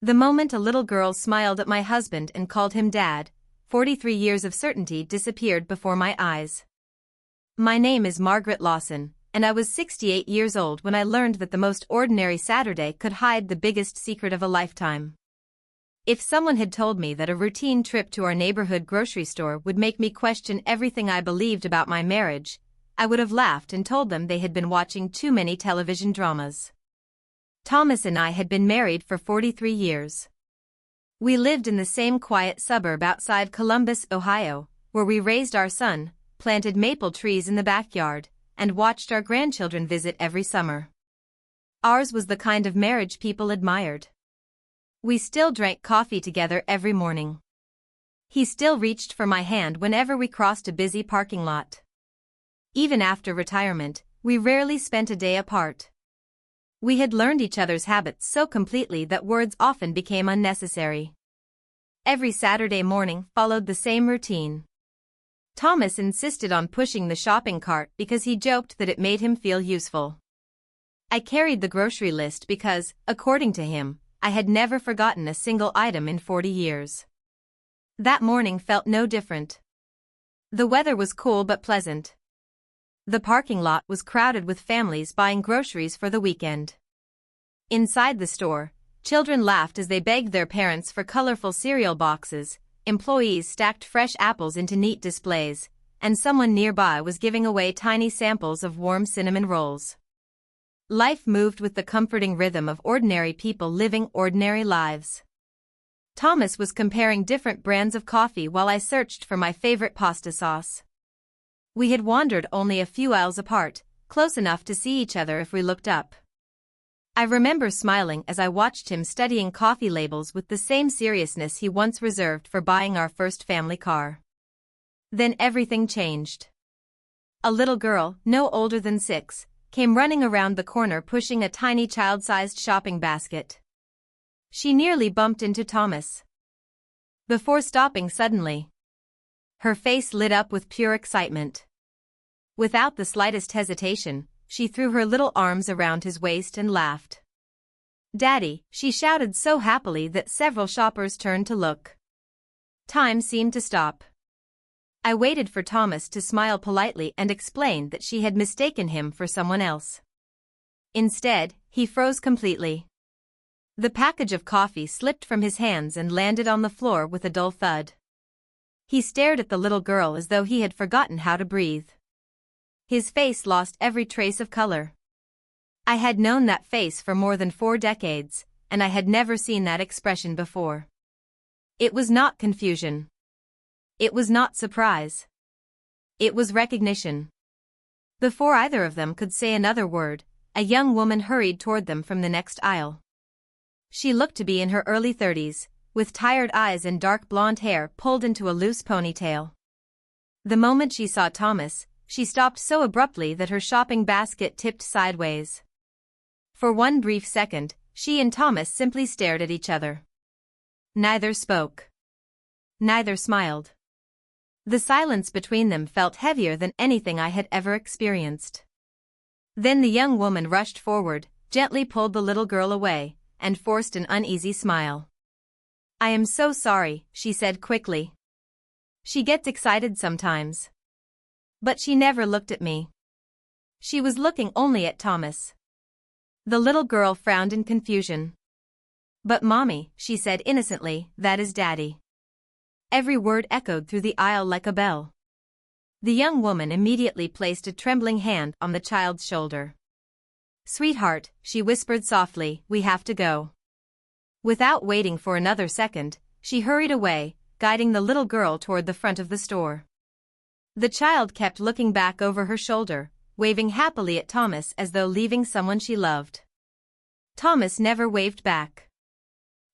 The moment a little girl smiled at my husband and called him Dad, 43 years of certainty disappeared before my eyes. My name is Margaret Lawson, and I was 68 years old when I learned that the most ordinary Saturday could hide the biggest secret of a lifetime. If someone had told me that a routine trip to our neighborhood grocery store would make me question everything I believed about my marriage, I would have laughed and told them they had been watching too many television dramas. Thomas and I had been married for 43 years. We lived in the same quiet suburb outside Columbus, Ohio, where we raised our son, planted maple trees in the backyard, and watched our grandchildren visit every summer. Ours was the kind of marriage people admired. We still drank coffee together every morning. He still reached for my hand whenever we crossed a busy parking lot. Even after retirement, we rarely spent a day apart. We had learned each other's habits so completely that words often became unnecessary. Every Saturday morning followed the same routine. Thomas insisted on pushing the shopping cart because he joked that it made him feel useful. I carried the grocery list because, according to him, I had never forgotten a single item in 40 years. That morning felt no different. The weather was cool but pleasant. The parking lot was crowded with families buying groceries for the weekend. Inside the store, children laughed as they begged their parents for colorful cereal boxes, employees stacked fresh apples into neat displays, and someone nearby was giving away tiny samples of warm cinnamon rolls. Life moved with the comforting rhythm of ordinary people living ordinary lives. Thomas was comparing different brands of coffee while I searched for my favorite pasta sauce. We had wandered only a few aisles apart, close enough to see each other if we looked up. I remember smiling as I watched him studying coffee labels with the same seriousness he once reserved for buying our first family car. Then everything changed. A little girl, no older than 6, came running around the corner pushing a tiny child-sized shopping basket. She nearly bumped into Thomas. Before stopping suddenly. Her face lit up with pure excitement. Without the slightest hesitation, she threw her little arms around his waist and laughed. "Daddy," she shouted so happily that several shoppers turned to look. Time seemed to stop. I waited for Thomas to smile politely and explain that she had mistaken him for someone else. Instead, he froze completely. The package of coffee slipped from his hands and landed on the floor with a dull thud. He stared at the little girl as though he had forgotten how to breathe. His face lost every trace of color. I had known that face for more than 4 decades, and I had never seen that expression before. It was not confusion. It was not surprise. It was recognition. Before either of them could say another word, a young woman hurried toward them from the next aisle. She looked to be in her early 30s, with tired eyes and dark blonde hair pulled into a loose ponytail. The moment she saw Thomas, she stopped so abruptly that her shopping basket tipped sideways. For one brief second, she and Thomas simply stared at each other. Neither spoke. Neither smiled. The silence between them felt heavier than anything I had ever experienced. Then the young woman rushed forward, gently pulled the little girl away, and forced an uneasy smile. "I am so sorry," she said quickly. She gets excited sometimes. But she never looked at me. She was looking only at Thomas. The little girl frowned in confusion. "But Mommy," she said innocently, "that is Daddy." Every word echoed through the aisle like a bell. The young woman immediately placed a trembling hand on the child's shoulder. "Sweetheart," she whispered softly, "we have to go." Without waiting for another second, she hurried away, guiding the little girl toward the front of the store. The child kept looking back over her shoulder, waving happily at Thomas as though leaving someone she loved. Thomas never waved back.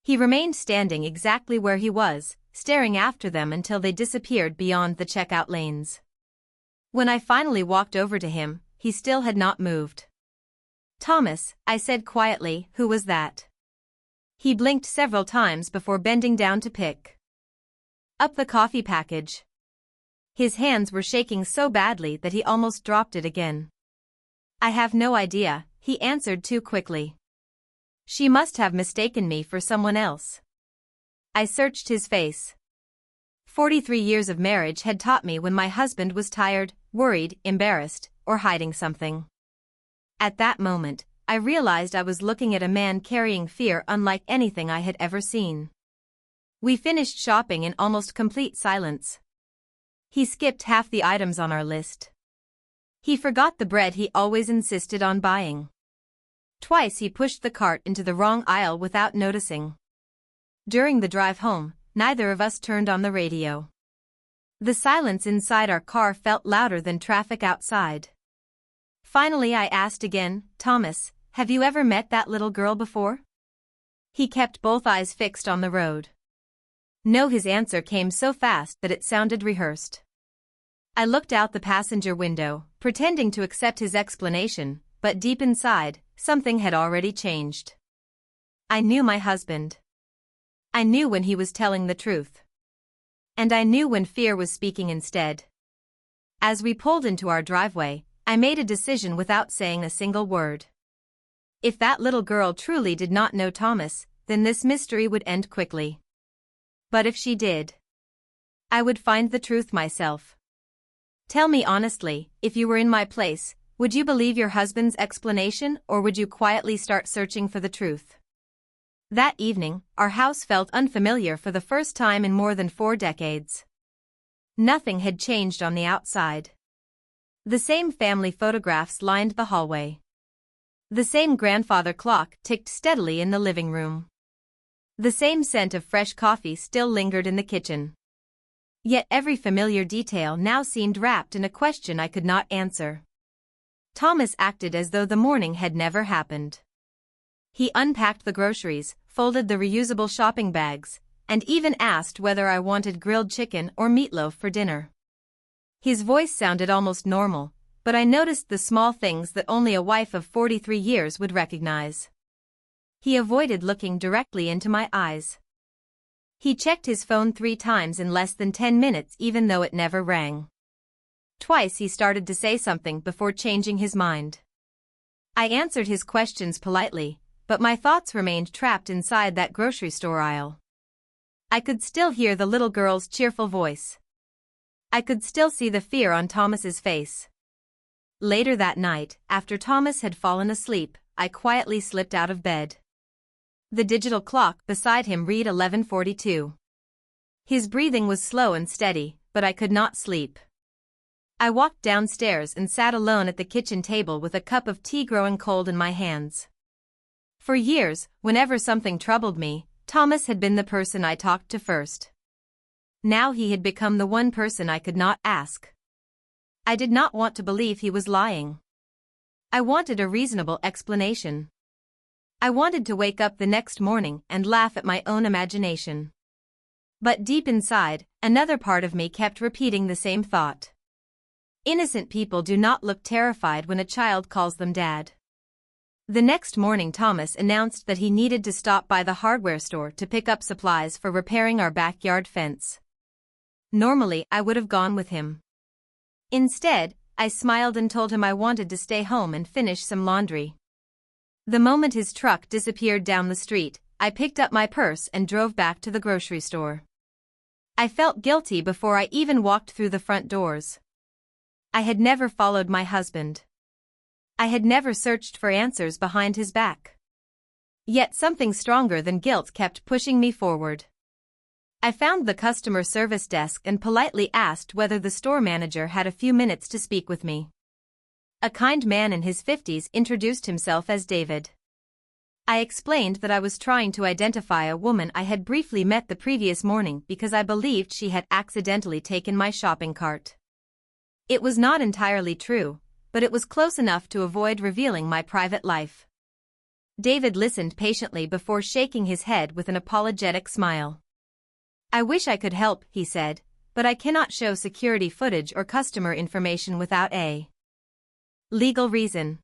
He remained standing exactly where he was, staring after them until they disappeared beyond the checkout lanes. When I finally walked over to him, he still had not moved. "Thomas," I said quietly, "who was that?" He blinked several times before bending down to pick up the coffee package. His hands were shaking so badly that he almost dropped it again. "I have no idea," he answered too quickly. She must have mistaken me for someone else. I searched his face. 43 years of marriage had taught me when my husband was tired, worried, embarrassed, or hiding something. At that moment, I realized I was looking at a man carrying fear unlike anything I had ever seen. We finished shopping in almost complete silence. He skipped half the items on our list. He forgot the bread he always insisted on buying. Twice he pushed the cart into the wrong aisle without noticing. During the drive home, neither of us turned on the radio. The silence inside our car felt louder than traffic outside. Finally I asked again, "Thomas, have you ever met that little girl before?" He kept both eyes fixed on the road. No, his answer came so fast that it sounded rehearsed. I looked out the passenger window, pretending to accept his explanation, but deep inside, something had already changed. I knew my husband. I knew when he was telling the truth. And I knew when fear was speaking instead. As we pulled into our driveway, I made a decision without saying a single word. If that little girl truly did not know Thomas, then this mystery would end quickly. But if she did, I would find the truth myself. Tell me honestly, if you were in my place, would you believe your husband's explanation or would you quietly start searching for the truth? That evening, our house felt unfamiliar for the first time in more than 4 decades. Nothing had changed on the outside. The same family photographs lined the hallway. The same grandfather clock ticked steadily in the living room. The same scent of fresh coffee still lingered in the kitchen. Yet every familiar detail now seemed wrapped in a question I could not answer. Thomas acted as though the morning had never happened. He unpacked the groceries, folded the reusable shopping bags, and even asked whether I wanted grilled chicken or meatloaf for dinner. His voice sounded almost normal, but I noticed the small things that only a wife of 43 years would recognize. He avoided looking directly into my eyes. He checked his phone 3 times in less than 10 minutes even though it never rang. Twice he started to say something before changing his mind. I answered his questions politely, but my thoughts remained trapped inside that grocery store aisle. I could still hear the little girl's cheerful voice. I could still see the fear on Thomas's face. Later that night, after Thomas had fallen asleep, I quietly slipped out of bed. The digital clock beside him read 11:42. His breathing was slow and steady, but I could not sleep. I walked downstairs and sat alone at the kitchen table with a cup of tea growing cold in my hands. For years, whenever something troubled me, Thomas had been the person I talked to first. Now he had become the one person I could not ask. I did not want to believe he was lying. I wanted a reasonable explanation. I wanted to wake up the next morning and laugh at my own imagination. But deep inside, another part of me kept repeating the same thought. Innocent people do not look terrified when a child calls them dad. The next morning Thomas announced that he needed to stop by the hardware store to pick up supplies for repairing our backyard fence. Normally I would have gone with him. Instead, I smiled and told him I wanted to stay home and finish some laundry. The moment his truck disappeared down the street, I picked up my purse and drove back to the grocery store. I felt guilty before I even walked through the front doors. I had never followed my husband. I had never searched for answers behind his back. Yet something stronger than guilt kept pushing me forward. I found the customer service desk and politely asked whether the store manager had a few minutes to speak with me. A kind man in his 50s introduced himself as David. I explained that I was trying to identify a woman I had briefly met the previous morning because I believed she had accidentally taken my shopping cart. It was not entirely true, but it was close enough to avoid revealing my private life. David listened patiently before shaking his head with an apologetic smile. "I wish I could help," he said, "but I cannot show security footage or customer information without a legal reason."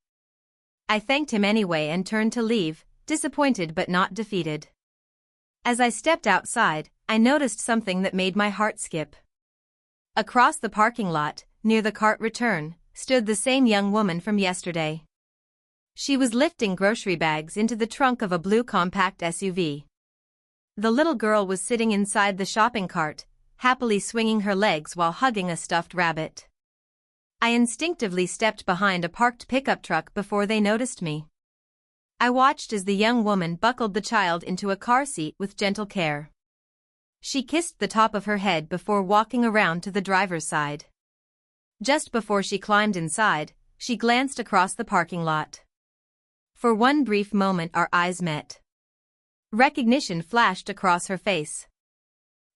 I thanked him anyway and turned to leave, disappointed but not defeated. As I stepped outside, I noticed something that made my heart skip. Across the parking lot, near the cart return, stood the same young woman from yesterday. She was lifting grocery bags into the trunk of a blue compact SUV. The little girl was sitting inside the shopping cart, happily swinging her legs while hugging a stuffed rabbit. I instinctively stepped behind a parked pickup truck before they noticed me. I watched as the young woman buckled the child into a car seat with gentle care. She kissed the top of her head before walking around to the driver's side. Just before she climbed inside, she glanced across the parking lot. For one brief moment our eyes met. Recognition flashed across her face.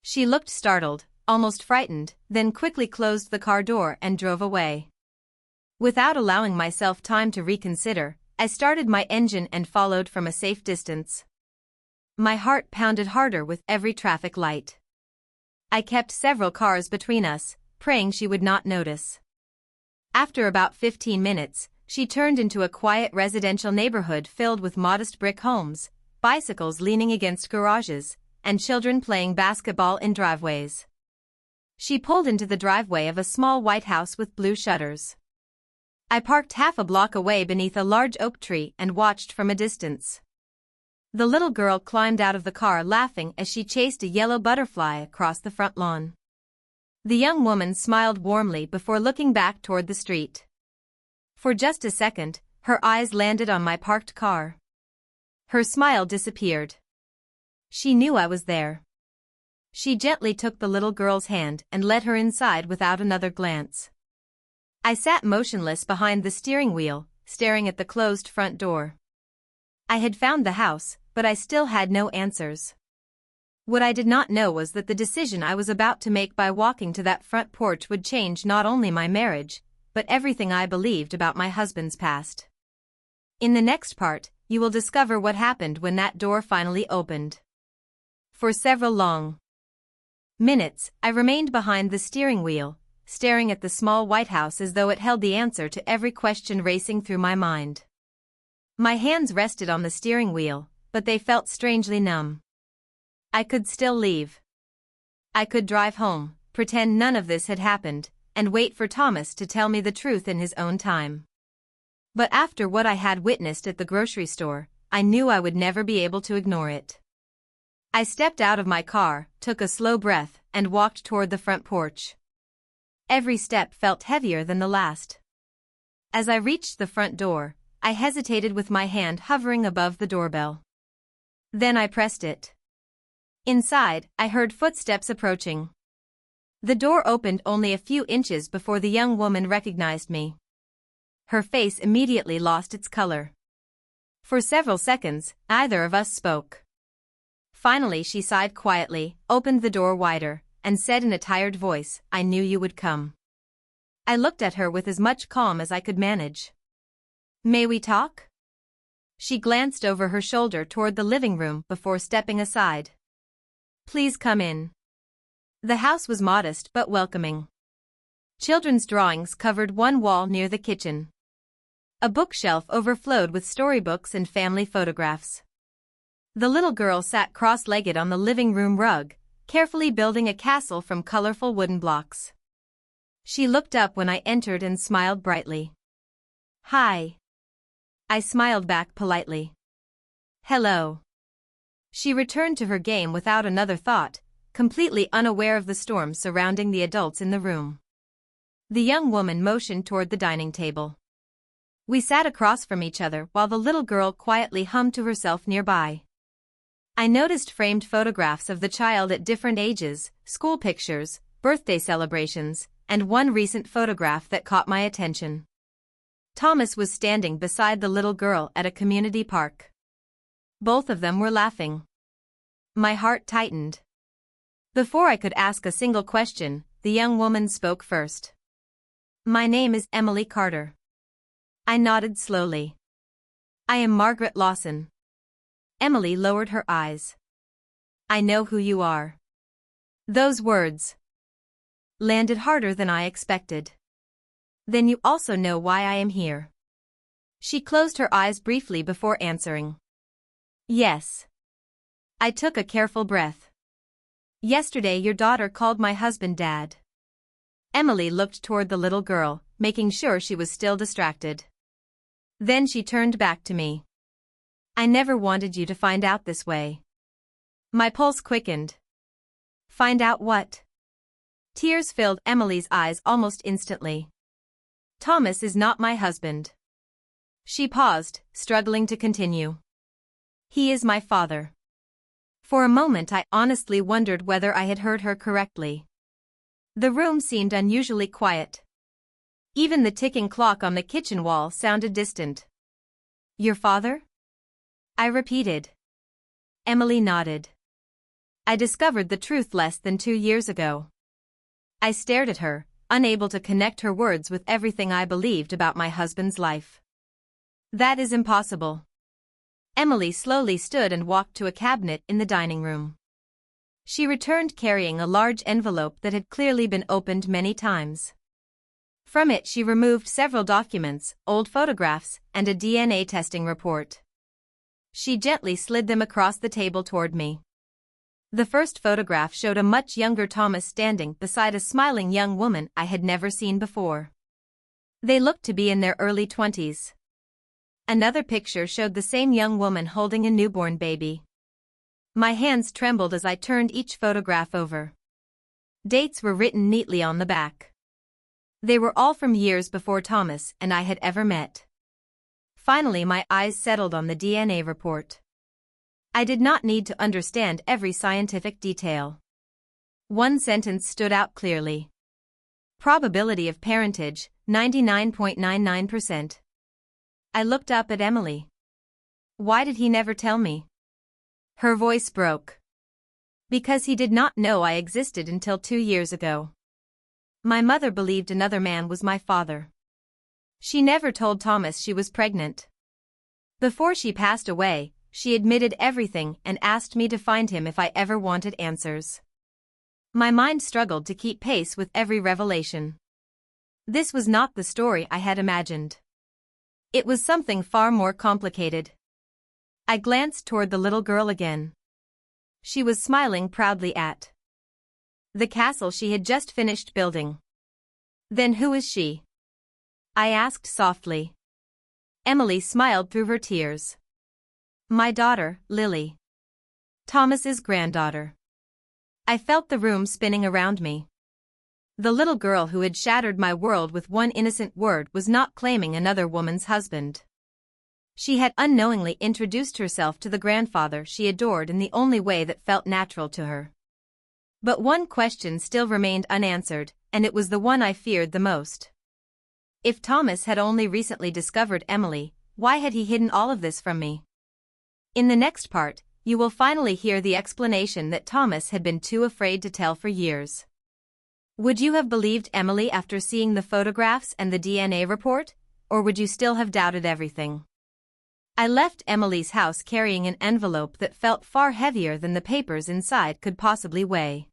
She looked startled, almost frightened, then quickly closed the car door and drove away. Without allowing myself time to reconsider, I started my engine and followed from a safe distance. My heart pounded harder with every traffic light. I kept several cars between us, praying she would not notice. After about 15 minutes, she turned into a quiet residential neighborhood filled with modest brick homes, bicycles leaning against garages, and children playing basketball in driveways. She pulled into the driveway of a small white house with blue shutters. I parked half a block away beneath a large oak tree and watched from a distance. The little girl climbed out of the car laughing as she chased a yellow butterfly across the front lawn. The young woman smiled warmly before looking back toward the street. For just a second, her eyes landed on my parked car. Her smile disappeared. She knew I was there. She gently took the little girl's hand and led her inside without another glance. I sat motionless behind the steering wheel, staring at the closed front door. I had found the house, but I still had no answers. What I did not know was that the decision I was about to make by walking to that front porch would change not only my marriage, but everything I believed about my husband's past. In the next part, you will discover what happened when that door finally opened. For several long minutes, I remained behind the steering wheel, staring at the small white house as though it held the answer to every question racing through my mind. My hands rested on the steering wheel, but they felt strangely numb. I could still leave. I could drive home, pretend none of this had happened, and wait for Thomas to tell me the truth in his own time. But after what I had witnessed at the grocery store, I knew I would never be able to ignore it. I stepped out of my car, took a slow breath, and walked toward the front porch. Every step felt heavier than the last. As I reached the front door, I hesitated with my hand hovering above the doorbell. Then I pressed it. Inside, I heard footsteps approaching. The door opened only a few inches before the young woman recognized me. Her face immediately lost its color. For several seconds, neither of us spoke. Finally she sighed quietly, opened the door wider, and said in a tired voice, "I knew you would come." I looked at her with as much calm as I could manage. "May we talk?" She glanced over her shoulder toward the living room before stepping aside. "Please come in." The house was modest but welcoming. Children's drawings covered one wall near the kitchen. A bookshelf overflowed with storybooks and family photographs. The little girl sat cross-legged on the living room rug, carefully building a castle from colorful wooden blocks. She looked up when I entered and smiled brightly. "Hi." I smiled back politely. "Hello." She returned to her game without another thought, completely unaware of the storm surrounding the adults in the room. The young woman motioned toward the dining table. We sat across from each other while the little girl quietly hummed to herself nearby. I noticed framed photographs of the child at different ages, school pictures, birthday celebrations, and one recent photograph that caught my attention. Thomas was standing beside the little girl at a community park. Both of them were laughing. My heart tightened. Before I could ask a single question, the young woman spoke first. "My name is Emily Carter." I nodded slowly. "I am Margaret Lawson." Emily lowered her eyes. "I know who you are." Those words landed harder than I expected. "Then you also know why I am here." She closed her eyes briefly before answering. "Yes." I took a careful breath. "Yesterday your daughter called my husband Dad." Emily looked toward the little girl, making sure she was still distracted. Then she turned back to me. I never wanted you to find out this way. My pulse quickened. Find out what? Tears filled Emily's eyes almost instantly. Thomas is not my husband. She paused, struggling to continue. He is my father. For a moment I honestly wondered whether I had heard her correctly. The room seemed unusually quiet. Even the ticking clock on the kitchen wall sounded distant. Your father? I repeated. Emily nodded. I discovered the truth less than 2 years ago. I stared at her, unable to connect her words with everything I believed about my husband's life. That is impossible. Emily slowly stood and walked to a cabinet in the dining room. She returned carrying a large envelope that had clearly been opened many times. From it she removed several documents, old photographs, and a DNA testing report. She gently slid them across the table toward me. The first photograph showed a much younger Thomas standing beside a smiling young woman I had never seen before. They looked to be in their early 20s. Another picture showed the same young woman holding a newborn baby. My hands trembled as I turned each photograph over. Dates were written neatly on the back. They were all from years before Thomas and I had ever met. Finally my eyes settled on the DNA report. I did not need to understand every scientific detail. One sentence stood out clearly. Probability of parentage, 99.99%. I looked up at Emily. Why did he never tell me? Her voice broke. Because he did not know I existed until 2 years ago. My mother believed another man was my father. She never told Thomas she was pregnant. Before she passed away, she admitted everything and asked me to find him if I ever wanted answers. My mind struggled to keep pace with every revelation. This was not the story I had imagined. It was something far more complicated. I glanced toward the little girl again. She was smiling proudly at the castle she had just finished building. Then who is she? I asked softly. Emily smiled through her tears. My daughter, Lily. Thomas's granddaughter. I felt the room spinning around me. The little girl who had shattered my world with one innocent word was not claiming another woman's husband. She had unknowingly introduced herself to the grandfather she adored in the only way that felt natural to her. But one question still remained unanswered, and it was the one I feared the most. If Thomas had only recently discovered Emily, why had he hidden all of this from me? In the next part, you will finally hear the explanation that Thomas had been too afraid to tell for years. Would you have believed Emily after seeing the photographs and the DNA report, or would you still have doubted everything? I left Emily's house carrying an envelope that felt far heavier than the papers inside could possibly weigh.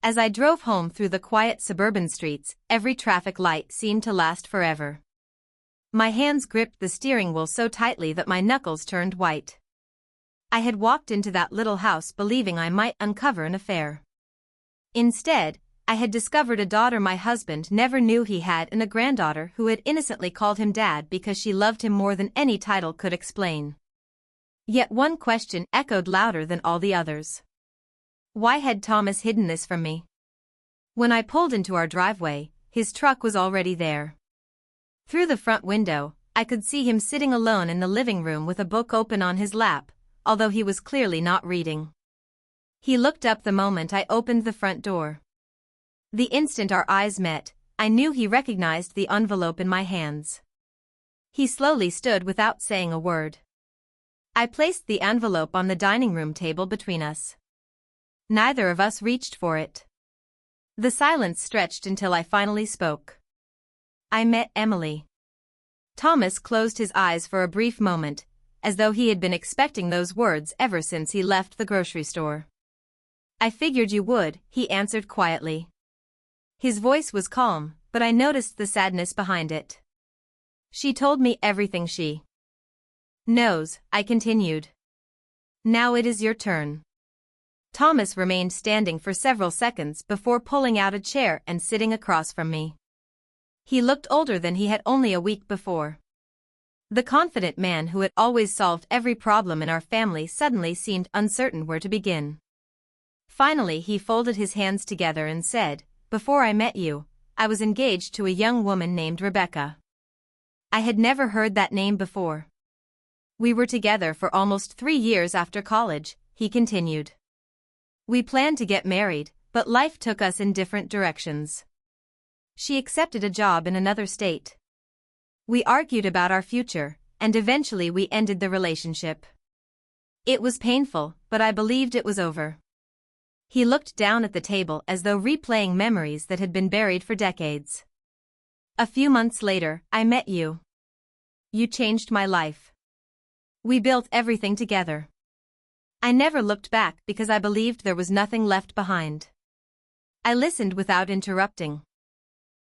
As I drove home through the quiet suburban streets, every traffic light seemed to last forever. My hands gripped the steering wheel so tightly that my knuckles turned white. I had walked into that little house believing I might uncover an affair. Instead, I had discovered a daughter my husband never knew he had and a granddaughter who had innocently called him dad because she loved him more than any title could explain. Yet one question echoed louder than all the others. Why had Thomas hidden this from me? When I pulled into our driveway, his truck was already there. Through the front window, I could see him sitting alone in the living room with a book open on his lap, although he was clearly not reading. He looked up the moment I opened the front door. The instant our eyes met, I knew he recognized the envelope in my hands. He slowly stood without saying a word. I placed the envelope on the dining room table between us. Neither of us reached for it. The silence stretched until I finally spoke. I met Emily. Thomas closed his eyes for a brief moment, as though he had been expecting those words ever since he left the grocery store. I figured you would, he answered quietly. His voice was calm, but I noticed the sadness behind it. She told me everything she knows, I continued. Now it is your turn. Thomas remained standing for several seconds before pulling out a chair and sitting across from me. He looked older than he had only a week before. The confident man who had always solved every problem in our family suddenly seemed uncertain where to begin. Finally, he folded his hands together and said, "Before I met you, I was engaged to a young woman named Rebecca." I had never heard that name before. "We were together for almost 3 years after college," he continued. "We planned to get married, but life took us in different directions. She accepted a job in another state. We argued about our future, and eventually we ended the relationship. It was painful, but I believed it was over." He looked down at the table as though replaying memories that had been buried for decades. "A few months later, I met you. You changed my life. We built everything together. I never looked back because I believed there was nothing left behind." I listened without interrupting.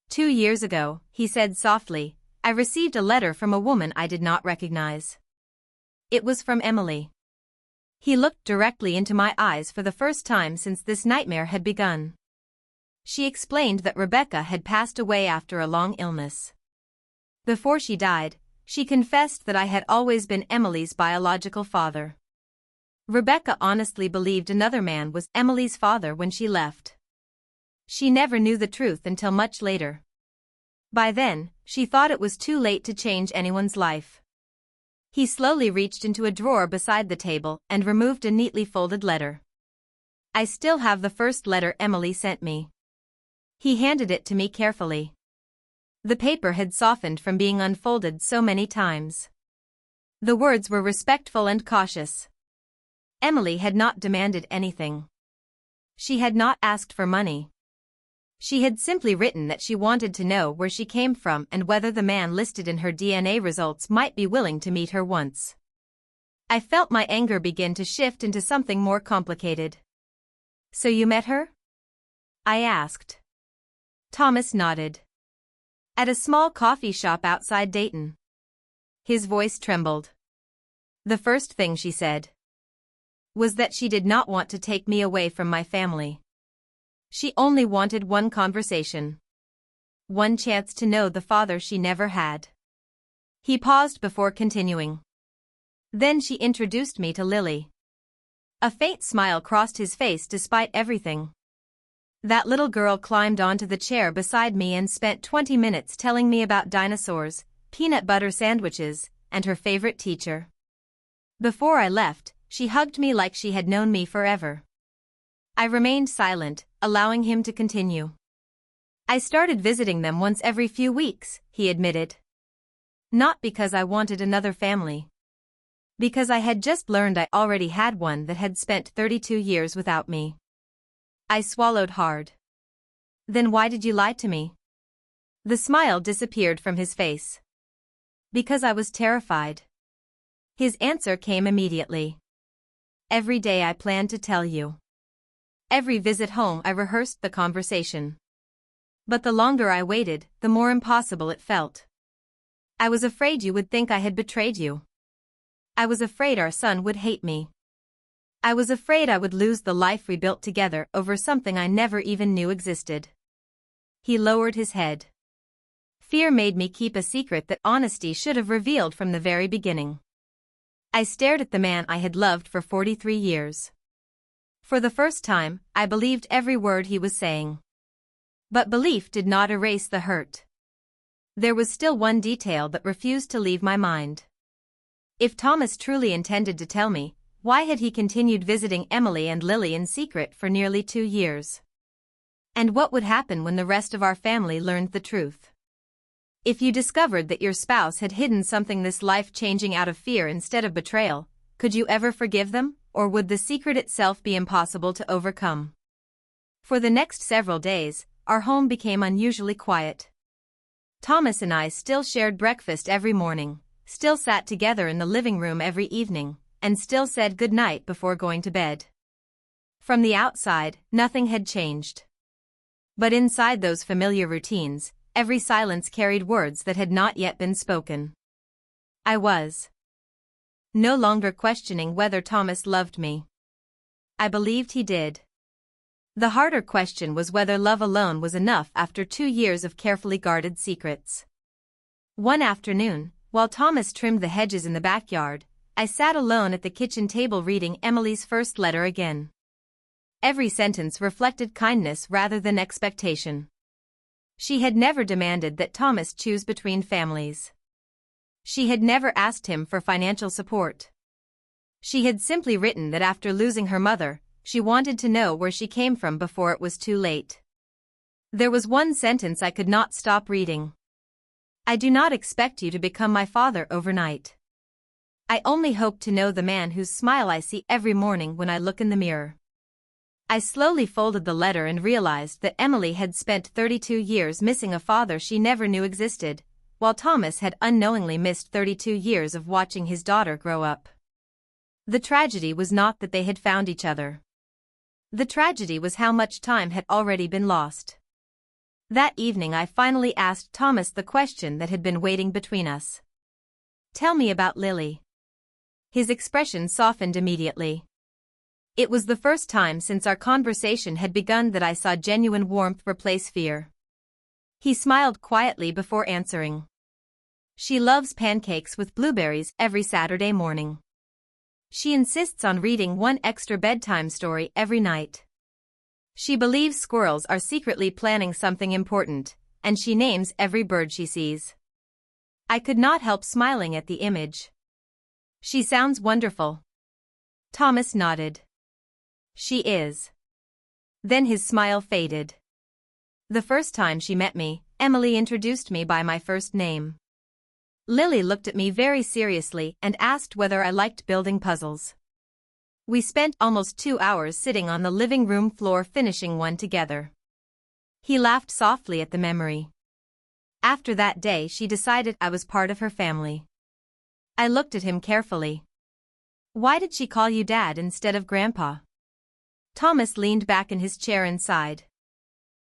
"2 years ago," he said softly, "I received a letter from a woman I did not recognize. It was from Emily." He looked directly into my eyes for the first time since this nightmare had begun. She explained that Rebecca had passed away after a long illness. Before she died, she confessed that I had always been Emily's biological father. Rebecca honestly believed another man was Emily's father when she left. She never knew the truth until much later. By then, she thought it was too late to change anyone's life. He slowly reached into a drawer beside the table and removed a neatly folded letter. "I still have the first letter Emily sent me." He handed it to me carefully. The paper had softened from being unfolded so many times. The words were respectful and cautious. Emily had not demanded anything. She had not asked for money. She had simply written that she wanted to know where she came from and whether the man listed in her DNA results might be willing to meet her once. I felt my anger begin to shift into something more complicated. "So you met her?" I asked. Thomas nodded. "At a small coffee shop outside Dayton." His voice trembled. "The first thing she said was that she did not want to take me away from my family. She only wanted one conversation. One chance to know the father she never had." He paused before continuing. "Then she introduced me to Lily." A faint smile crossed his face despite everything. "That little girl climbed onto the chair beside me and spent 20 minutes telling me about dinosaurs, peanut butter sandwiches, and her favorite teacher. Before I left, she hugged me like she had known me forever." I remained silent, allowing him to continue. "I started visiting them once every few weeks," he admitted. "Not because I wanted another family. Because I had just learned I already had one that had spent 32 years without me." I swallowed hard. "Then why did you lie to me?" The smile disappeared from his face. "Because I was terrified." His answer came immediately. "Every day I planned to tell you. Every visit home I rehearsed the conversation. But the longer I waited, the more impossible it felt. I was afraid you would think I had betrayed you. I was afraid our son would hate me. I was afraid I would lose the life we built together over something I never even knew existed." He lowered his head. "Fear made me keep a secret that honesty should have revealed from the very beginning." I stared at the man I had loved for 43 years. For the first time, I believed every word he was saying. But belief did not erase the hurt. There was still one detail that refused to leave my mind. If Thomas truly intended to tell me, why had he continued visiting Emily and Lily in secret for nearly 2 years? And what would happen when the rest of our family learned the truth? If you discovered that your spouse had hidden something this life-changing out of fear instead of betrayal, could you ever forgive them, or would the secret itself be impossible to overcome? For the next several days, our home became unusually quiet. Thomas and I still shared breakfast every morning, still sat together in the living room every evening, and still said goodnight before going to bed. From the outside, nothing had changed. But inside those familiar routines, every silence carried words that had not yet been spoken. I was no longer questioning whether Thomas loved me. I believed he did. The harder question was whether love alone was enough after 2 years of carefully guarded secrets. One afternoon, while Thomas trimmed the hedges in the backyard, I sat alone at the kitchen table reading Emily's first letter again. Every sentence reflected kindness rather than expectation. She had never demanded that Thomas choose between families. She had never asked him for financial support. She had simply written that after losing her mother, she wanted to know where she came from before it was too late. There was one sentence I could not stop reading. I do not expect you to become my father overnight. I only hope to know the man whose smile I see every morning when I look in the mirror. I slowly folded the letter and realized that Emily had spent 32 years missing a father she never knew existed, while Thomas had unknowingly missed 32 years of watching his daughter grow up. The tragedy was not that they had found each other. The tragedy was how much time had already been lost. That evening I finally asked Thomas the question that had been waiting between us. "Tell me about Lily." His expression softened immediately. It was the first time since our conversation had begun that I saw genuine warmth replace fear. He smiled quietly before answering. "She loves pancakes with blueberries every Saturday morning. She insists on reading one extra bedtime story every night. She believes squirrels are secretly planning something important, and she names every bird she sees." I could not help smiling at the image. "She sounds wonderful." Thomas nodded. "She is." Then his smile faded. "The first time she met me, Emily introduced me by my first name. Lily looked at me very seriously and asked whether I liked building puzzles. We spent almost 2 hours sitting on the living room floor finishing one together." He laughed softly at the memory. "After that day she decided I was part of her family." I looked at him carefully. "Why did she call you Dad instead of Grandpa?" Thomas leaned back in his chair and sighed.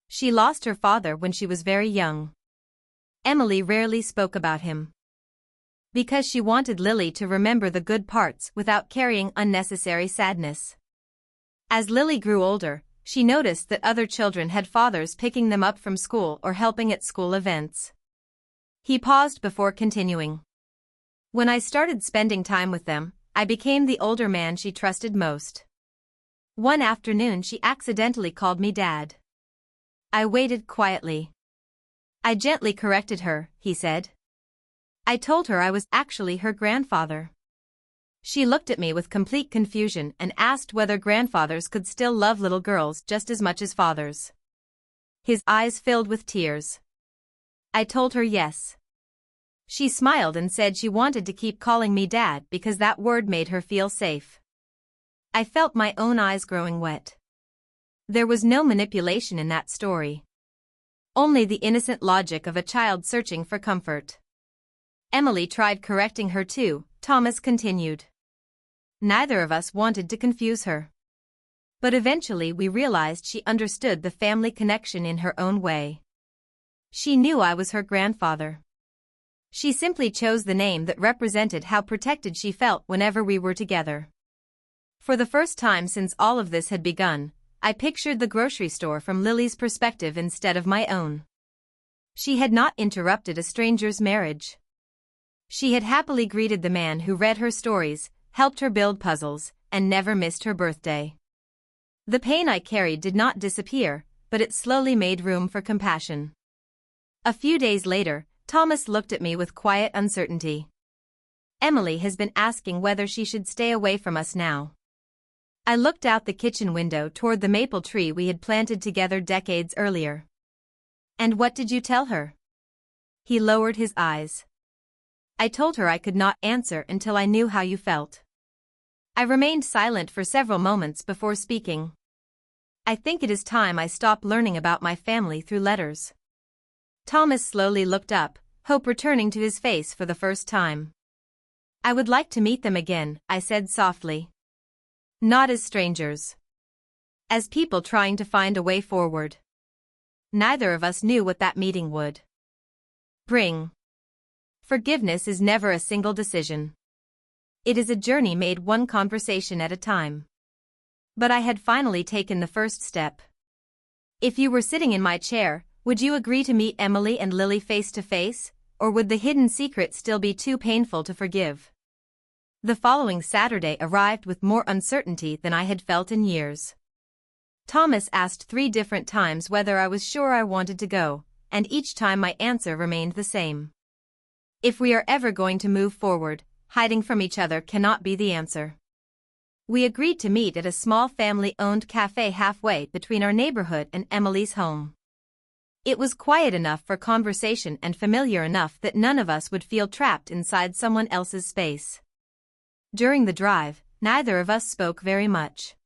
"She lost her father when she was very young. Emily rarely spoke about him. Because she wanted Lily to remember the good parts without carrying unnecessary sadness. As Lily grew older, she noticed that other children had fathers picking them up from school or helping at school events." He paused before continuing. "When I started spending time with them, I became the older man she trusted most. One afternoon she accidentally called me Dad. I waited quietly. I gently corrected her," he said. "I told her I was actually her grandfather. She looked at me with complete confusion and asked whether grandfathers could still love little girls just as much as fathers." His eyes filled with tears. I told her yes. She smiled and said she wanted to keep calling me Dad because that word made her feel safe. I felt my own eyes growing wet. There was no manipulation in that story. Only the innocent logic of a child searching for comfort. Emily tried correcting her too, Thomas continued. Neither of us wanted to confuse her. But eventually we realized she understood the family connection in her own way. She knew I was her grandfather. She simply chose the name that represented how protected she felt whenever we were together. For the first time since all of this had begun, I pictured the grocery store from Lily's perspective instead of my own. She had not interrupted a stranger's marriage. She had happily greeted the man who read her stories, helped her build puzzles, and never missed her birthday. The pain I carried did not disappear, but it slowly made room for compassion. A few days later, Thomas looked at me with quiet uncertainty. Emily has been asking whether she should stay away from us now. I looked out the kitchen window toward the maple tree we had planted together decades earlier. And what did you tell her? He lowered his eyes. I told her I could not answer until I knew how you felt. I remained silent for several moments before speaking. I think it is time I stop learning about my family through letters. Thomas slowly looked up, hope returning to his face for the first time. I would like to meet them again, I said softly. Not as strangers. As people trying to find a way forward. Neither of us knew what that meeting would bring. Forgiveness is never a single decision. It is a journey made one conversation at a time. But I had finally taken the first step. If you were sitting in my chair, would you agree to meet Emily and Lily face to face? or would the hidden secret still be too painful to forgive? The following Saturday arrived with more uncertainty than I had felt in years. Thomas asked 3 different times whether I was sure I wanted to go, and each time my answer remained the same. If we are ever going to move forward, hiding from each other cannot be the answer. We agreed to meet at a small family-owned cafe halfway between our neighborhood and Emily's home. It was quiet enough for conversation and familiar enough that none of us would feel trapped inside someone else's space. During the drive, neither of us spoke very much.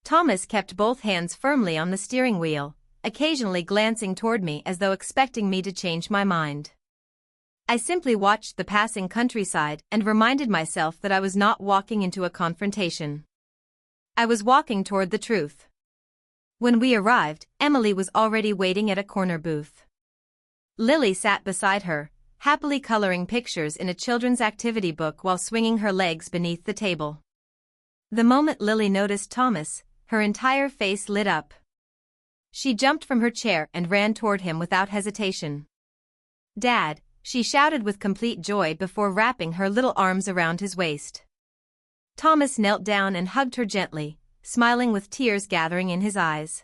Thomas kept both hands firmly on the steering wheel, occasionally glancing toward me as though expecting me to change my mind. I simply watched the passing countryside and reminded myself that I was not walking into a confrontation. I was walking toward the truth. When we arrived, Emily was already waiting at a corner booth. Lily sat beside her, happily coloring pictures in a children's activity book while swinging her legs beneath the table. The moment Lily noticed Thomas, her entire face lit up. She jumped from her chair and ran toward him without hesitation. "Dad," she shouted with complete joy before wrapping her little arms around his waist. Thomas knelt down and hugged her gently, smiling with tears gathering in his eyes.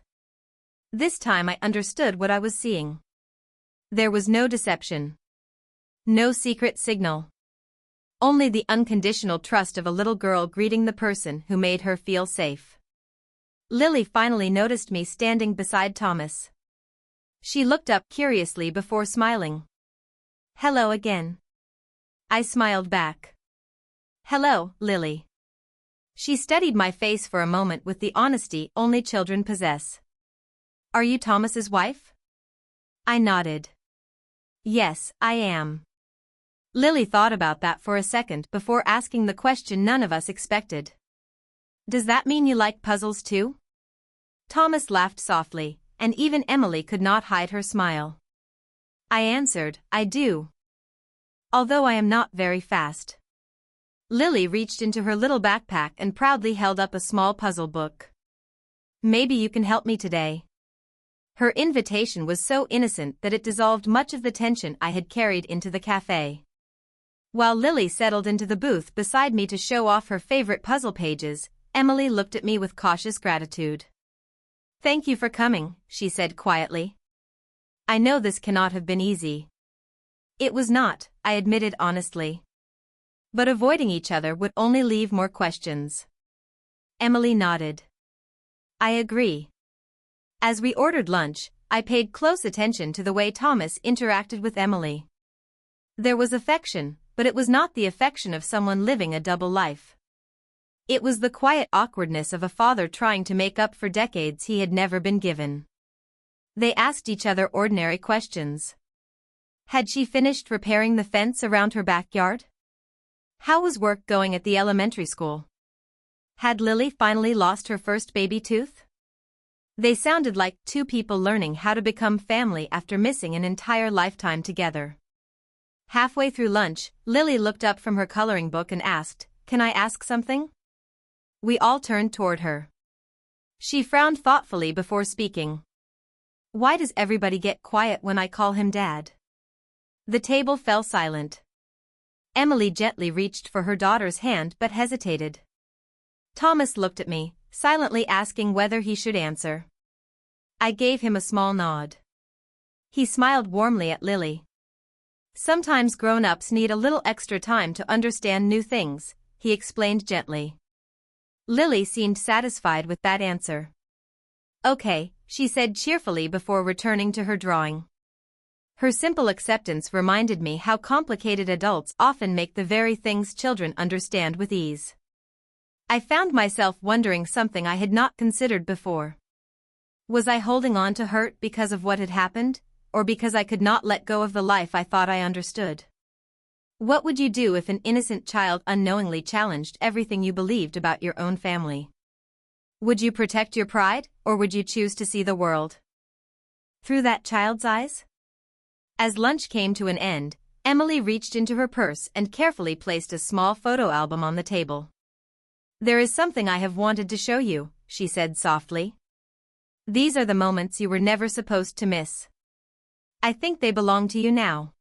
This time I understood what I was seeing. There was no deception. No secret signal. Only the unconditional trust of a little girl greeting the person who made her feel safe. Lily finally noticed me standing beside Thomas. She looked up curiously before smiling. "Hello again." I smiled back. "Hello, Lily." She studied my face for a moment with the honesty only children possess. "Are you Thomas's wife?" I nodded. "Yes, I am." Lily thought about that for a second before asking the question none of us expected. "Does that mean you like puzzles too?" Thomas laughed softly, and even Emily could not hide her smile. I answered, "I do. Although I am not very fast." Lily reached into her little backpack and proudly held up a small puzzle book. "Maybe you can help me today." Her invitation was so innocent that it dissolved much of the tension I had carried into the cafe. While Lily settled into the booth beside me to show off her favorite puzzle pages, Emily looked at me with cautious gratitude. "Thank you for coming," she said quietly. "I know this cannot have been easy." It was not, I admitted honestly. But avoiding each other would only leave more questions. Emily nodded. "I agree." As we ordered lunch, I paid close attention to the way Thomas interacted with Emily. There was affection, but it was not the affection of someone living a double life. It was the quiet awkwardness of a father trying to make up for decades he had never been given. They asked each other ordinary questions. Had she finished repairing the fence around her backyard? How was work going at the elementary school? Had Lily finally lost her first baby tooth? They sounded like 2 people learning how to become family after missing an entire lifetime together. Halfway through lunch, Lily looked up from her coloring book and asked, "Can I ask something?" We all turned toward her. She frowned thoughtfully before speaking. "Why does everybody get quiet when I call him Dad?" The table fell silent. Emily gently reached for her daughter's hand but hesitated. Thomas looked at me, silently asking whether he should answer. I gave him a small nod. He smiled warmly at Lily. "Sometimes grown-ups need a little extra time to understand new things," he explained gently. Lily seemed satisfied with that answer. "Okay," she said cheerfully before returning to her drawing. Her simple acceptance reminded me how complicated adults often make the very things children understand with ease. I found myself wondering something I had not considered before. Was I holding on to hurt because of what had happened, or because I could not let go of the life I thought I understood? What would you do if an innocent child unknowingly challenged everything you believed about your own family? Would you protect your pride, or would you choose to see the world through that child's eyes? As lunch came to an end, Emily reached into her purse and carefully placed a small photo album on the table. "There is something I have wanted to show you," she said softly. "These are the moments you were never supposed to miss. I think they belong to you now."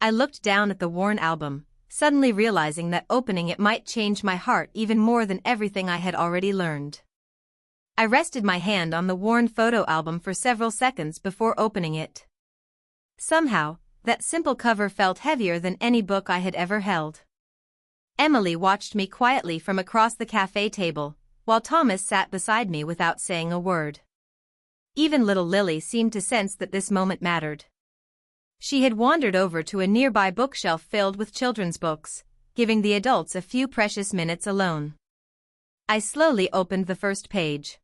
I looked down at the worn album, suddenly realizing that opening it might change my heart even more than everything I had already learned. I rested my hand on the worn photo album for several seconds before opening it. Somehow, that simple cover felt heavier than any book I had ever held. Emily watched me quietly from across the cafe table, while Thomas sat beside me without saying a word. Even little Lily seemed to sense that this moment mattered. She had wandered over to a nearby bookshelf filled with children's books, giving the adults a few precious minutes alone. I slowly opened the first page.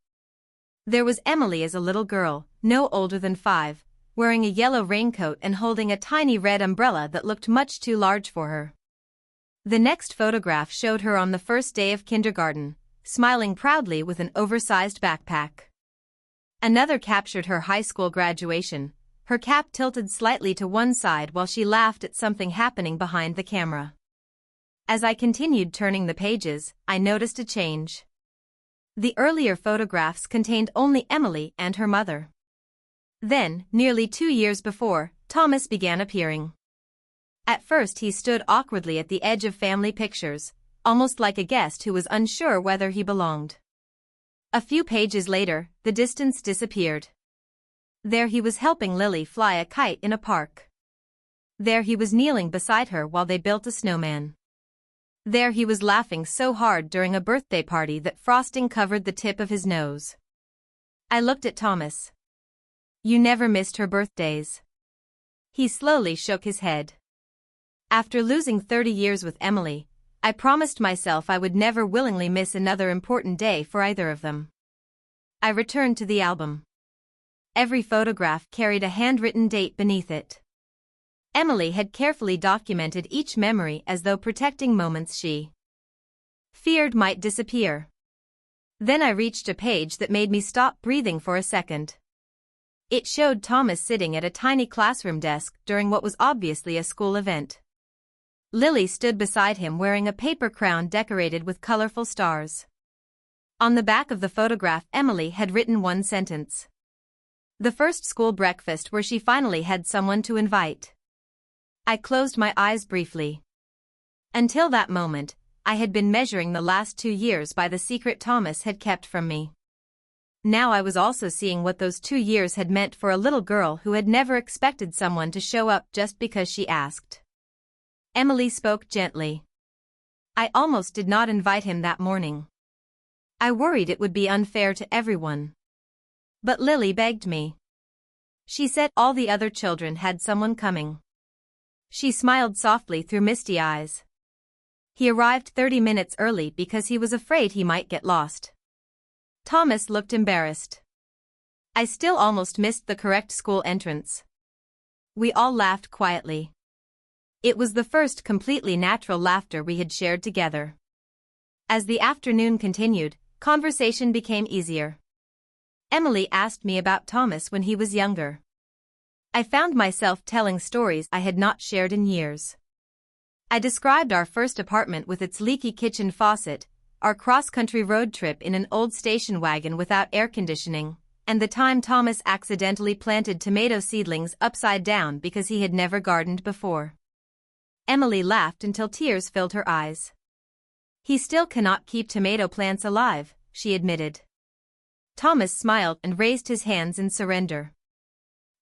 There was Emily as a little girl, no older than 5, wearing a yellow raincoat and holding a tiny red umbrella that looked much too large for her. The next photograph showed her on the first day of kindergarten, smiling proudly with an oversized backpack. Another captured her high school graduation, her cap tilted slightly to one side while she laughed at something happening behind the camera. As I continued turning the pages, I noticed a change. The earlier photographs contained only Emily and her mother. Then, nearly 2 years before, Thomas began appearing. At first he stood awkwardly at the edge of family pictures, almost like a guest who was unsure whether he belonged. A few pages later, the distance disappeared. There he was helping Lily fly a kite in a park. There he was kneeling beside her while they built a snowman. There he was laughing so hard during a birthday party that frosting covered the tip of his nose. I looked at Thomas. "You never missed her birthdays." He slowly shook his head. After losing 30 years with Emily, I promised myself I would never willingly miss another important day for either of them. I returned to the album. Every photograph carried a handwritten date beneath it. Emily had carefully documented each memory as though protecting moments she feared might disappear. Then I reached a page that made me stop breathing for a second. It showed Thomas sitting at a tiny classroom desk during what was obviously a school event. Lily stood beside him wearing a paper crown decorated with colorful stars. On the back of the photograph, Emily had written one sentence. The first school breakfast where she finally had someone to invite. I closed my eyes briefly. Until that moment, I had been measuring the last 2 years by the secret Thomas had kept from me. Now I was also seeing what those 2 years had meant for a little girl who had never expected someone to show up just because she asked. Emily spoke gently. "I almost did not invite him that morning. I worried it would be unfair to everyone. But Lily begged me. She said all the other children had someone coming." She smiled softly through misty eyes. "He arrived 30 minutes early because he was afraid he might get lost." Thomas looked embarrassed. I still almost missed the correct school entrance. We all laughed quietly. It was the first completely natural laughter we had shared together. As the afternoon continued, conversation became easier. Emily asked me about Thomas when he was younger. I found myself telling stories I had not shared in years. I described our first apartment with its leaky kitchen faucet, our cross-country road trip in an old station wagon without air conditioning, and the time Thomas accidentally planted tomato seedlings upside down because he had never gardened before. Emily laughed until tears filled her eyes. "He still cannot keep tomato plants alive," she admitted. Thomas smiled and raised his hands in surrender.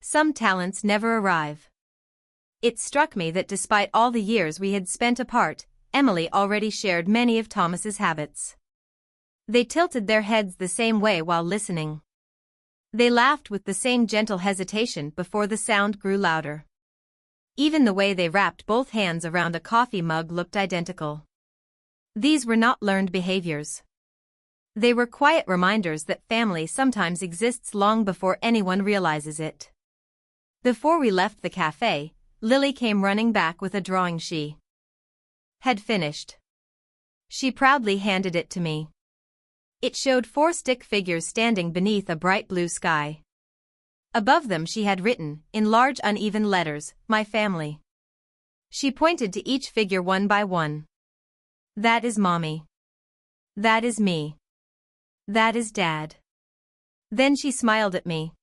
Some talents never arrive. It struck me that despite all the years we had spent apart, Emily already shared many of Thomas's habits. They tilted their heads the same way while listening. They laughed with the same gentle hesitation before the sound grew louder. Even the way they wrapped both hands around a coffee mug looked identical. These were not learned behaviors. They were quiet reminders that family sometimes exists long before anyone realizes it. Before we left the cafe, Lily came running back with a drawing she had finished. She proudly handed it to me. It showed 4 stick figures standing beneath a bright blue sky. Above them she had written, in large uneven letters, "My family." She pointed to each figure one by one. "That is Mommy. That is me. That is Dad." Then she smiled at me.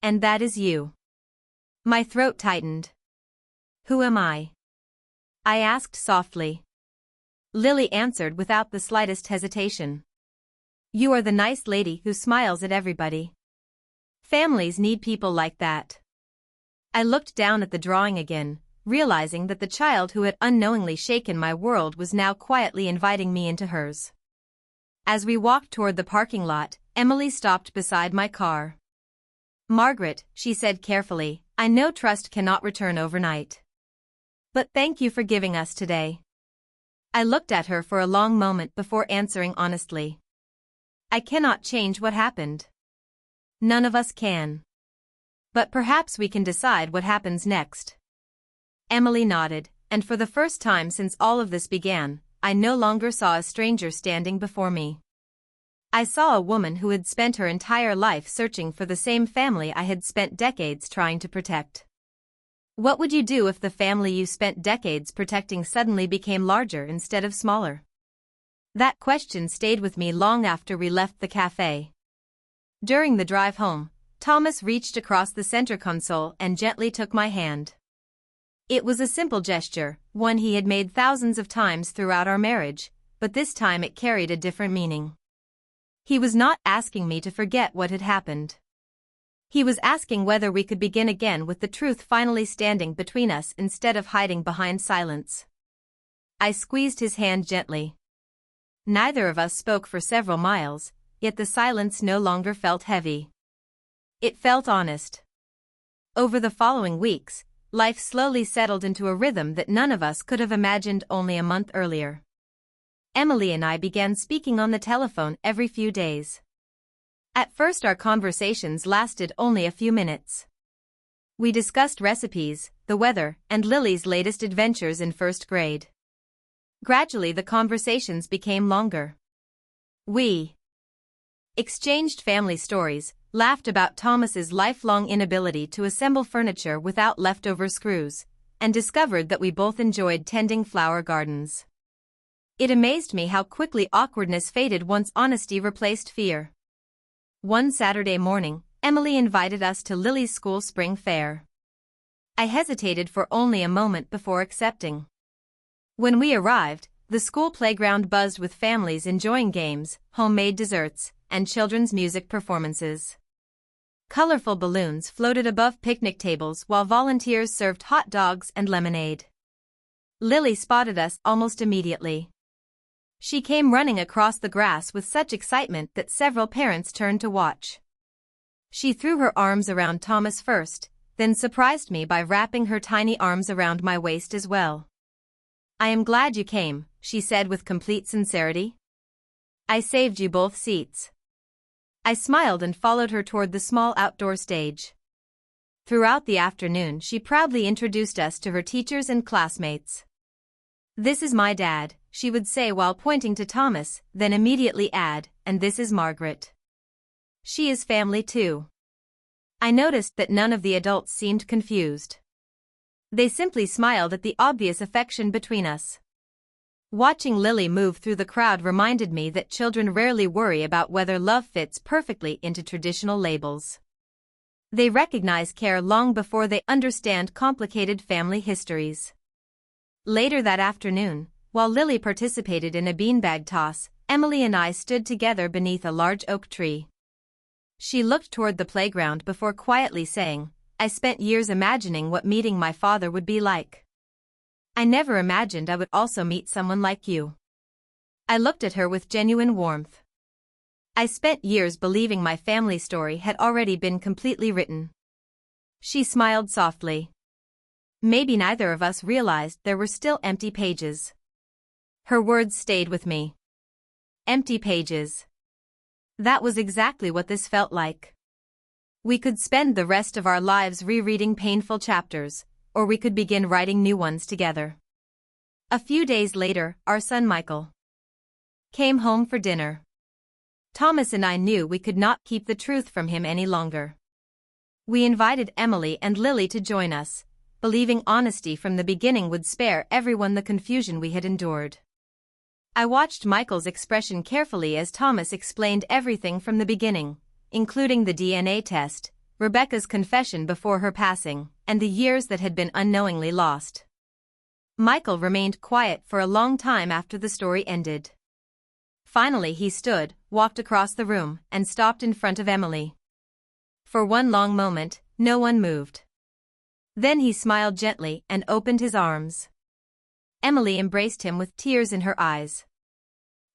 "And that is you." My throat tightened. Who am I? I asked softly. Lily answered without the slightest hesitation. You are the nice lady who smiles at everybody. Families need people like that. I looked down at the drawing again, realizing that the child who had unknowingly shaken my world was now quietly inviting me into hers. As we walked toward the parking lot, Emily stopped beside my car. Margaret, she said carefully, I know trust cannot return overnight. But thank you for giving us today. I looked at her for a long moment before answering honestly. I cannot change what happened. None of us can. But perhaps we can decide what happens next. Emily nodded, and for the first time since all of this began, I no longer saw a stranger standing before me. I saw a woman who had spent her entire life searching for the same family I had spent decades trying to protect. What would you do if the family you spent decades protecting suddenly became larger instead of smaller? That question stayed with me long after we left the cafe. During the drive home, Thomas reached across the center console and gently took my hand. It was a simple gesture, one he had made thousands of times throughout our marriage, but this time it carried a different meaning. He was not asking me to forget what had happened. He was asking whether we could begin again with the truth finally standing between us instead of hiding behind silence. I squeezed his hand gently. Neither of us spoke for several miles, yet the silence no longer felt heavy. It felt honest. Over the following weeks, life slowly settled into a rhythm that none of us could have imagined only a month earlier. Emily and I began speaking on the telephone every few days. At first our conversations lasted only a few minutes. We discussed recipes, the weather, and Lily's latest adventures in first grade. Gradually the conversations became longer. We exchanged family stories, laughed about Thomas's lifelong inability to assemble furniture without leftover screws, and discovered that we both enjoyed tending flower gardens. It amazed me how quickly awkwardness faded once honesty replaced fear. One Saturday morning, Emily invited us to Lily's school spring fair. I hesitated for only a moment before accepting. When we arrived, the school playground buzzed with families enjoying games, homemade desserts, and children's music performances. Colorful balloons floated above picnic tables while volunteers served hot dogs and lemonade. Lily spotted us almost immediately. She came running across the grass with such excitement that several parents turned to watch. She threw her arms around Thomas first, then surprised me by wrapping her tiny arms around my waist as well. I am glad you came, she said with complete sincerity. I saved you both seats. I smiled and followed her toward the small outdoor stage. Throughout the afternoon she proudly introduced us to her teachers and classmates. This is my dad, she would say while pointing to Thomas, then immediately add, and this is Margaret. She is family too. I noticed that none of the adults seemed confused. They simply smiled at the obvious affection between us. Watching Lily move through the crowd reminded me that children rarely worry about whether love fits perfectly into traditional labels. They recognize care long before they understand complicated family histories. Later that afternoon, while Lily participated in a beanbag toss, Emily and I stood together beneath a large oak tree. She looked toward the playground before quietly saying, I spent years imagining what meeting my father would be like. I never imagined I would also meet someone like you. I looked at her with genuine warmth. I spent years believing my family story had already been completely written. She smiled softly. Maybe neither of us realized there were still empty pages. Her words stayed with me. Empty pages. That was exactly what this felt like. We could spend the rest of our lives rereading painful chapters, or we could begin writing new ones together. A few days later, our son Michael came home for dinner. Thomas and I knew we could not keep the truth from him any longer. We invited Emily and Lily to join us, believing honesty from the beginning would spare everyone the confusion we had endured. I watched Michael's expression carefully as Thomas explained everything from the beginning, including the DNA test, Rebecca's confession before her passing, and the years that had been unknowingly lost. Michael remained quiet for a long time after the story ended. Finally he stood, walked across the room, and stopped in front of Emily. For one long moment, no one moved. Then he smiled gently and opened his arms. Emily embraced him with tears in her eyes.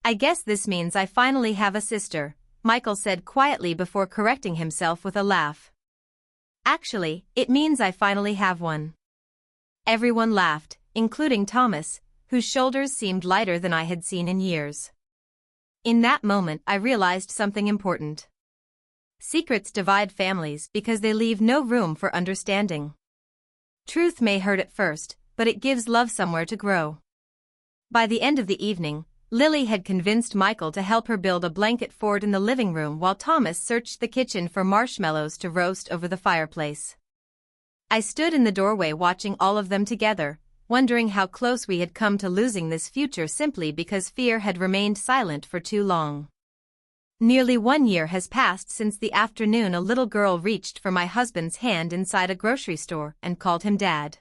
"I guess this means I finally have a sister," Michael said quietly before correcting himself with a laugh. "Actually, it means I finally have one." Everyone laughed, including Thomas, whose shoulders seemed lighter than I had seen in years. In that moment I realized something important. Secrets divide families because they leave no room for understanding. Truth may hurt at first, but it gives love somewhere to grow. By the end of the evening, Lily had convinced Michael to help her build a blanket fort in the living room while Thomas searched the kitchen for marshmallows to roast over the fireplace. I stood in the doorway watching all of them together, wondering how close we had come to losing this future simply because fear had remained silent for too long. Nearly 1 year has passed since the afternoon a little girl reached for my husband's hand inside a grocery store and called him Dad.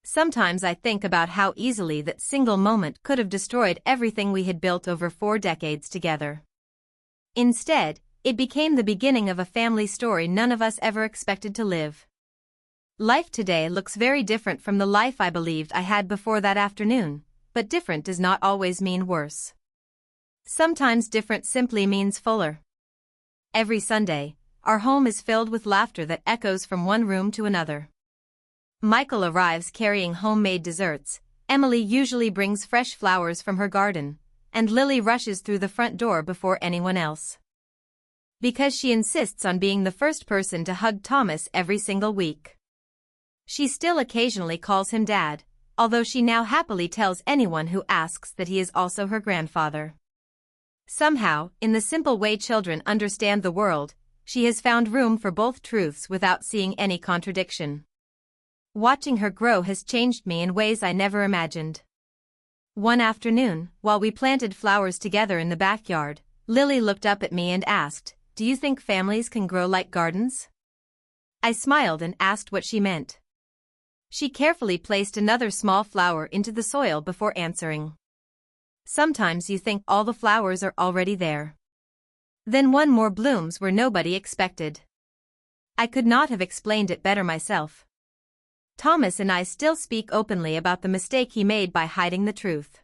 Sometimes I think about how easily that single moment could have destroyed everything we had built over 4 decades together. Instead, it became the beginning of a family story none of us ever expected to live. Life today looks very different from the life I believed I had before that afternoon, but different does not always mean worse. Sometimes different simply means fuller. Every Sunday, our home is filled with laughter that echoes from one room to another. Michael arrives carrying homemade desserts, Emily usually brings fresh flowers from her garden, and Lily rushes through the front door before anyone else. Because she insists on being the first person to hug Thomas every single week. She still occasionally calls him Dad, although she now happily tells anyone who asks that he is also her grandfather. Somehow, in the simple way children understand the world, she has found room for both truths without seeing any contradiction. Watching her grow has changed me in ways I never imagined. One afternoon, while we planted flowers together in the backyard, Lily looked up at me and asked, "Do you think families can grow like gardens?" I smiled and asked what she meant. She carefully placed another small flower into the soil before answering. "Sometimes you think all the flowers are already there. Then one more blooms where nobody expected." I could not have explained it better myself. Thomas and I still speak openly about the mistake he made by hiding the truth.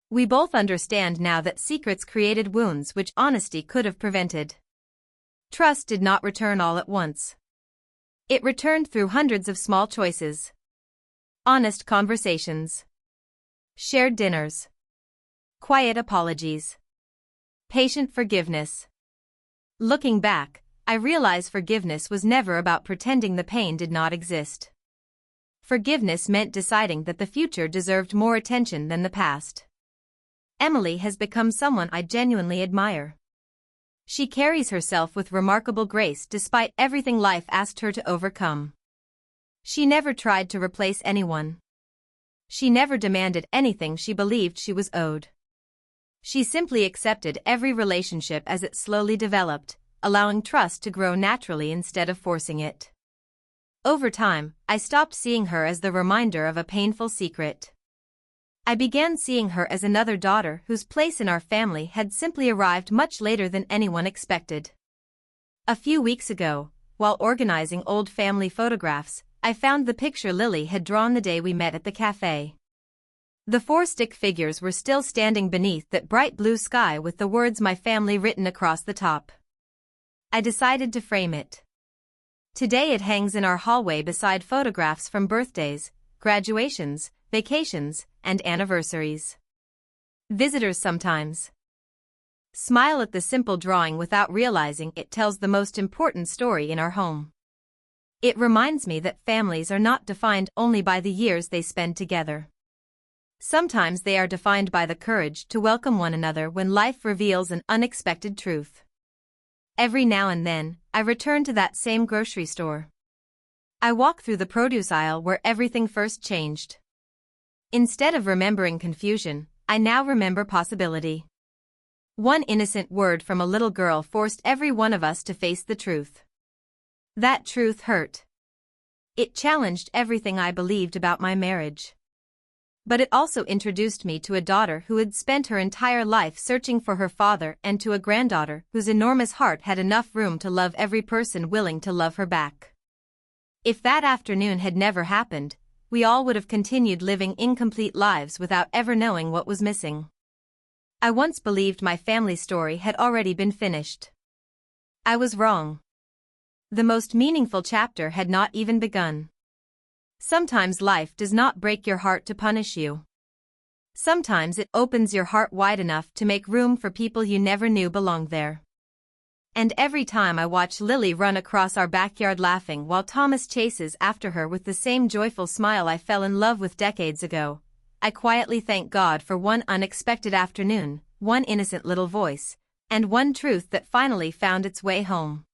We both understand now that secrets created wounds which honesty could have prevented. Trust did not return all at once. It returned through hundreds of small choices. Honest conversations. Shared dinners. Quiet apologies. Patient forgiveness. Looking back, I realize forgiveness was never about pretending the pain did not exist. Forgiveness meant deciding that the future deserved more attention than the past. Emily has become someone I genuinely admire. She carries herself with remarkable grace despite everything life asked her to overcome. She never tried to replace anyone. She never demanded anything she believed she was owed. She simply accepted every relationship as it slowly developed, allowing trust to grow naturally instead of forcing it. Over time, I stopped seeing her as the reminder of a painful secret. I began seeing her as another daughter whose place in our family had simply arrived much later than anyone expected. A few weeks ago, while organizing old family photographs, I found the picture Lily had drawn the day we met at the cafe. The 4 stick figures were still standing beneath that bright blue sky with the words "My family" written across the top. I decided to frame it. Today it hangs in our hallway beside photographs from birthdays, graduations, vacations, and anniversaries. Visitors sometimes smile at the simple drawing without realizing it tells the most important story in our home. It reminds me that families are not defined only by the years they spend together. Sometimes they are defined by the courage to welcome one another when life reveals an unexpected truth. Every now and then, I return to that same grocery store. I walk through the produce aisle where everything first changed. Instead of remembering confusion, I now remember possibility. One innocent word from a little girl forced every one of us to face the truth. That truth hurt. It challenged everything I believed about my marriage. But it also introduced me to a daughter who had spent her entire life searching for her father, and to a granddaughter whose enormous heart had enough room to love every person willing to love her back. If that afternoon had never happened, we all would have continued living incomplete lives without ever knowing what was missing. I once believed my family story had already been finished. I was wrong. The most meaningful chapter had not even begun. Sometimes life does not break your heart to punish you. Sometimes it opens your heart wide enough to make room for people you never knew belonged there. And every time I watch Lily run across our backyard laughing while Thomas chases after her with the same joyful smile I fell in love with decades ago, I quietly thank God for one unexpected afternoon, one innocent little voice, and one truth that finally found its way home.